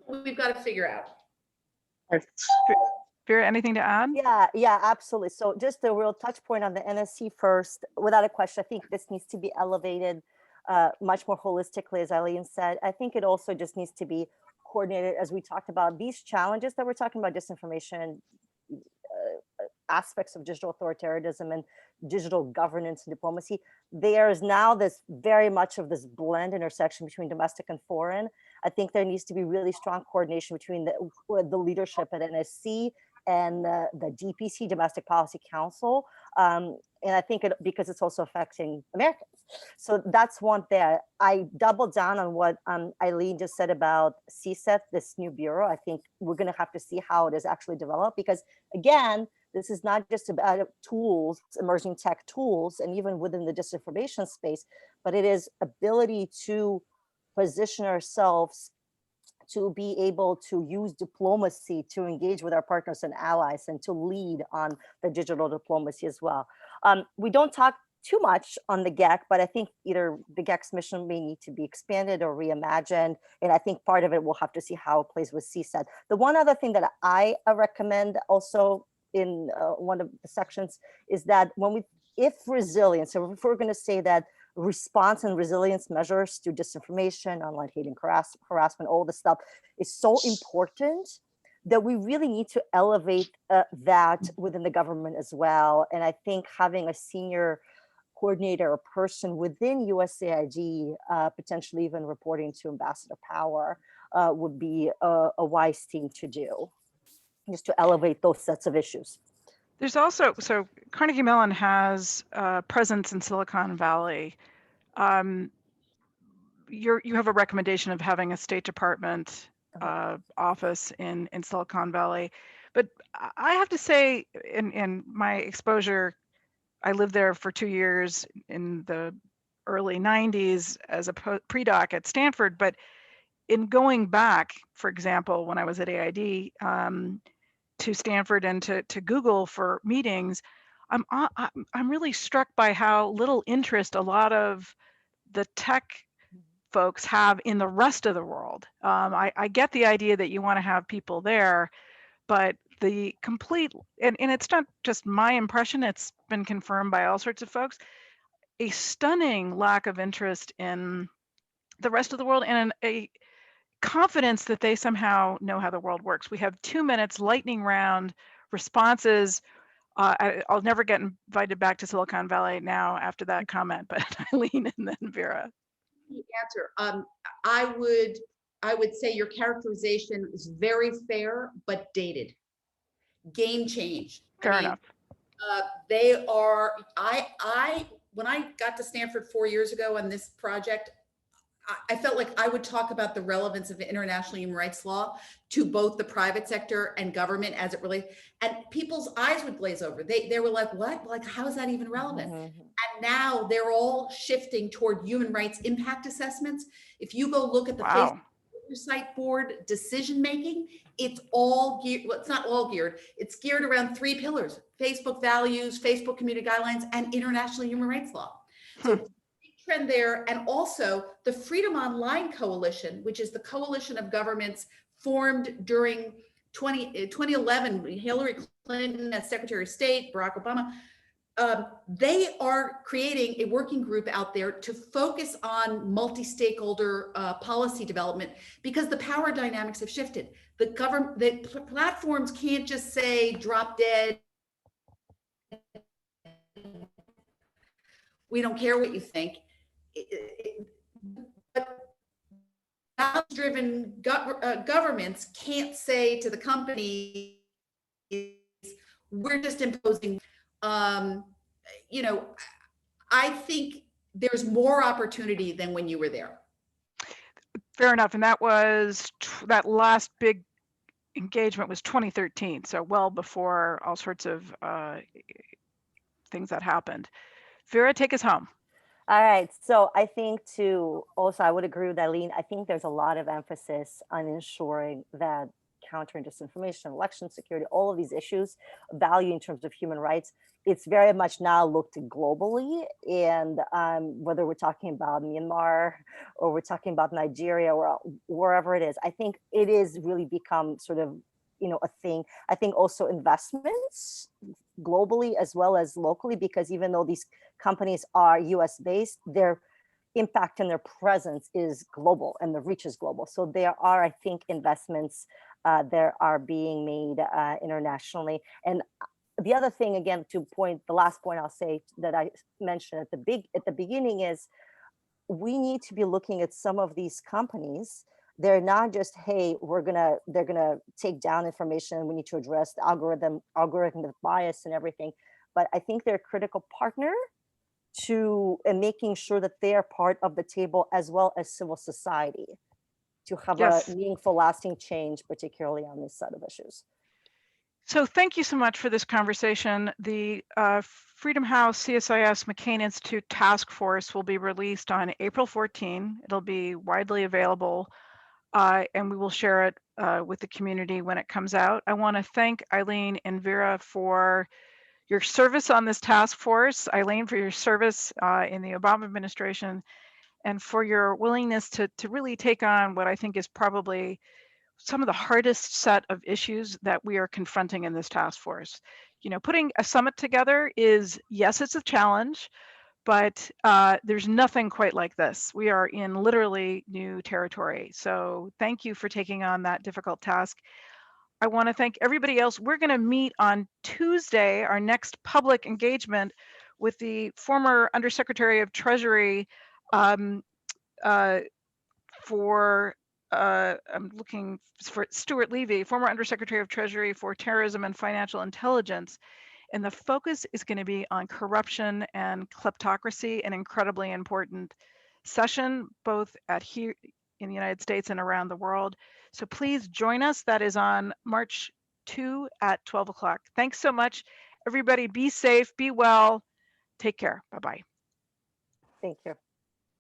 We've got to figure out. Vera, anything to add? Yeah, absolutely. So just a real touch point on the NSC first, without a question, I think this needs to be elevated much more holistically, as Eileen said. I think it also just needs to be coordinated, as we talked about these challenges that we're talking about, disinformation, aspects of digital authoritarianism and digital governance and diplomacy. There is now this very much of this blend intersection between domestic and foreign. I think there needs to be really strong coordination between the leadership at NSC and the DPC, Domestic Policy Council. And I think because it's also affecting Americans. So that's one there. I doubled down on what Eileen just said about CSET, this new bureau. I think we're going to have to see how it is actually developed, because again, this is not just about tools, emerging tech tools, and even within the disinformation space, but it is ability to position ourselves to be able to use diplomacy to engage with our partners and allies and to lead on the digital diplomacy as well. We don't talk too much on the GEC, but I think either the GEC's mission may need to be expanded or reimagined. And I think part of it, we'll have to see how it plays with CSET. The one other thing that I recommend also in one of the sections is that if resilience, so if we're going to say that response and resilience measures to disinformation, online hate and harassment, all this stuff is so important, that we really need to elevate that within the government as well. And I think having a senior coordinator or person within USAID, potentially even reporting to Ambassador Power, would be a wise thing to do, just to elevate those sets of issues. There's also, so Carnegie Mellon has presence in Silicon Valley. You have a recommendation of having a State Department office in Silicon Valley, but I have to say, in my exposure, I lived there for 2 years in the early 90s as a pre-doc at Stanford, but in going back, for example, when I was at AID, to Stanford and to Google for meetings, I'm really struck by how little interest a lot of the tech folks have in the rest of the world. I get the idea that you want to have people there, but the complete, and it's not just my impression, it's been confirmed by all sorts of folks, a stunning lack of interest in the rest of the world and a confidence that they somehow know how the world works. We have 2 minutes lightning round responses. I'll never get invited back to Silicon Valley now after that comment, but Eileen and then Vera. The answer. I would say your characterization is very fair, but dated. Game change. Fair enough. They are, when I got to Stanford 4 years ago on this project, I felt like I would talk about the relevance of international human rights law to both the private sector and government as it relates, and people's eyes would glaze over. They were like, what? Like, how is that even relevant? Mm-hmm. And now they're all shifting toward human rights impact assessments. If you go look at the Wow. Facebook Oversight Board decision making, it's all geared, well, it's not all geared, it's geared around 3 pillars: Facebook values, Facebook community guidelines, and international human rights law. So big trend there. And also the Freedom Online Coalition, which is the coalition of governments formed during 2011, Hillary Clinton as Secretary of State, Barack Obama. They are creating a working group out there to focus on multi-stakeholder policy development, because the power dynamics have shifted. The platforms can't just say drop dead, we don't care what you think. But values-driven governments can't say to the companies, we're just imposing. You know, I think there's more opportunity than when you were there. Fair enough. And that was that last big engagement was 2013, so well before all sorts of things that happened. Vera, take us home. All right. So I think I would agree with Eileen. I think there's a lot of emphasis on ensuring that countering disinformation, election security, all of these issues, value in terms of human rights, it's very much now looked globally. And whether we're talking about Myanmar or we're talking about Nigeria or wherever it is, I think it is really become sort of, a thing. I think also investments globally as well as locally, because even though these companies are US based, their impact and their presence is global and the reach is global. So there are, I think, investments that are being made internationally. And the other thing, again, the last point I'll say that I mentioned at the beginning is we need to be looking at some of these companies. They're not just, hey, they're gonna take down information. We need to address the algorithmic bias and everything. But I think they're a critical partner and making sure that they are part of the table as well as civil society to have a meaningful, lasting change, particularly on this set of issues. So thank you so much for this conversation. The Freedom House CSIS McCain Institute Task Force will be released on April 14. It'll be widely available, and we will share it with the community when it comes out. I want to thank Eileen and Vera for your service on this task force, Eileen for your service in the Obama administration, and for your willingness to really take on what I think is probably some of the hardest set of issues that we are confronting in this task force. Putting a summit together is, yes, it's a challenge, but there's nothing quite like this. We are in literally new territory. So thank you for taking on that difficult task. I want to thank everybody else. We're going to meet on Tuesday, our next public engagement with the former Undersecretary of Treasury um, I'm looking for Stuart Levy, former Undersecretary of Treasury for Terrorism and Financial Intelligence. And the focus is going to be on corruption and kleptocracy, an incredibly important session, both at here in the United States and around the world. So please join us. That is on March 2 at 12 o'clock. Thanks so much. Everybody be safe, be well. Take care. Bye-bye. Thank you.